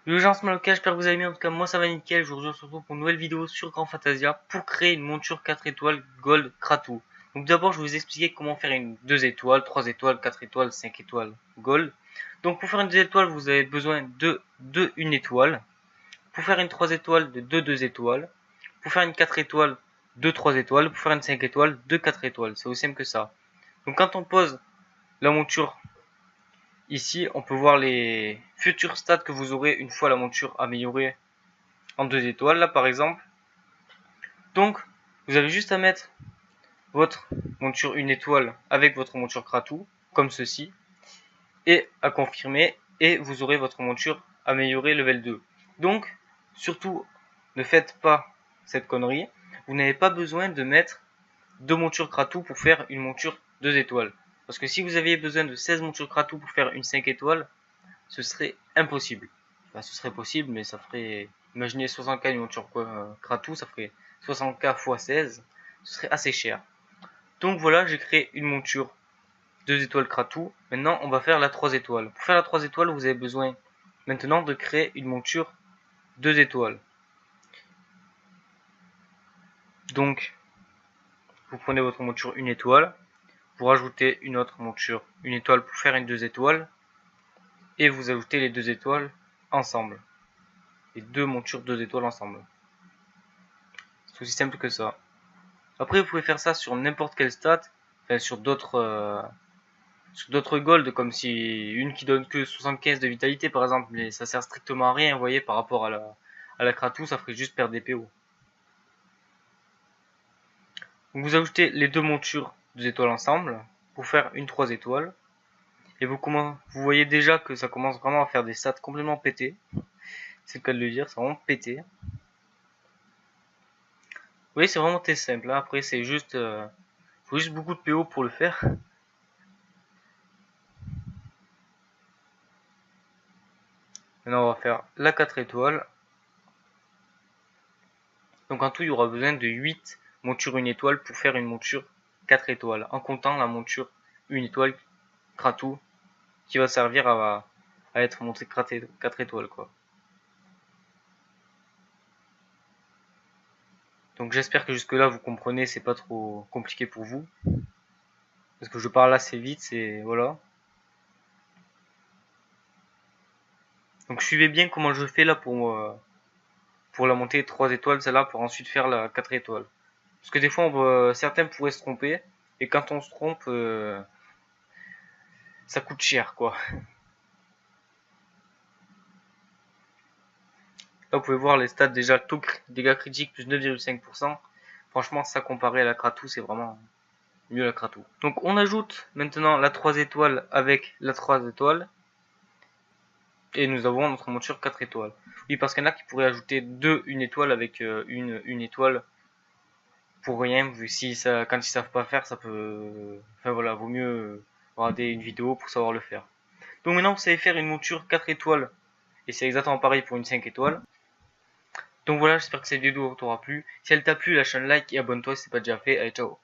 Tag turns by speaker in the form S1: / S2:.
S1: Les gens se local, j'espère que vous allez bien. En tout cas, moi ça va nickel. Je vous retrouve pour une nouvelle vidéo sur Grand Fantasia pour créer une monture 4 étoiles Gold Kratou. Donc d'abord, je vais vous expliquer comment faire une 2 étoiles, 3 étoiles, 4 étoiles, 5 étoiles Gold. Donc pour faire une 2 étoiles, vous avez besoin de 1 étoile. Pour faire une 3 étoiles, de 2 étoiles. Pour faire une 4 étoiles, 3 étoiles. Pour faire une 5 étoiles, 4 étoiles. C'est aussi simple que ça. Donc quand on pose la monture ici, on peut voir les futurs stats que vous aurez une fois la monture améliorée en 2 étoiles, là par exemple. Donc, vous avez juste à mettre votre monture 1 étoile avec votre monture Kratou, comme ceci, et à confirmer, et vous aurez votre monture améliorée level 2. Donc, surtout, ne faites pas cette connerie. Vous n'avez pas besoin de mettre 2 montures Kratou pour faire une monture 2 étoiles. Parce que si vous aviez besoin de 16 montures Kratou pour faire une 5 étoiles, ce serait impossible. Enfin, ce serait possible, mais ça ferait... Imaginez 60k une monture Kratou, ça ferait 60k x 16. Ce serait assez cher. Donc voilà, j'ai créé une monture 2 étoiles Kratou. Maintenant, on va faire la 3 étoiles. Pour faire la 3 étoiles, vous avez besoin maintenant de créer une monture 2 étoiles. Donc, vous prenez votre monture 1 étoile, vous rajoutez une autre monture 1 étoile pour faire une 2 étoiles, et vous ajoutez les 2 étoiles ensemble. Les deux montures 2 étoiles ensemble. C'est aussi simple que ça. Après, vous pouvez faire ça sur n'importe quelle stat, enfin sur d'autres gold, comme si une qui donne que 75 de vitalité par exemple, mais ça sert strictement à rien, vous voyez, par rapport à la Kratou, ça ferait juste perdre des PO. Donc vous ajoutez les deux montures 2 étoiles ensemble pour faire une 3 étoiles. Et vous voyez déjà que ça commence vraiment à faire des stats complètement pétés. C'est le cas de le dire, c'est vraiment pété. Vous voyez, c'est vraiment très simple. Hein. Après, c'est juste, faut juste beaucoup de PO pour le faire. Maintenant, on va faire la 4 étoiles. Donc en tout, il y aura besoin de 8 montures 1 étoile pour faire une monture 4 étoiles, en comptant la monture 1 étoile Kratou, qui va servir à être montée 4 étoiles, quoi. Donc j'espère que jusque là vous comprenez, c'est pas trop compliqué pour vous. Parce que je parle assez vite, c'est... voilà. Donc suivez bien comment je fais là pour la montée 3 étoiles, celle-là, pour ensuite faire la 4 étoiles. Parce que des fois, certains pourraient se tromper, et quand on se trompe, ça coûte cher, quoi. Là, vous pouvez voir les stats déjà, taux dégâts critiques plus 9,5%. Franchement, ça comparé à la Kratou, c'est vraiment mieux la Kratou. Donc on ajoute maintenant la 3 étoiles avec la 3 étoiles. Et nous avons notre monture 4 étoiles. Oui, parce qu'il y en a qui pourraient ajouter 1 étoile avec une étoile pour rien, vu si ça, quand ils savent pas faire, ça peut... Enfin voilà, vaut mieux regarder une vidéo pour savoir le faire. Donc maintenant, vous savez faire une monture 4 étoiles. Et c'est exactement pareil pour une 5 étoiles. Donc voilà, j'espère que cette vidéo t'aura plu. Si elle t'a plu, lâche un like et abonne-toi si c'est pas déjà fait. Allez, ciao.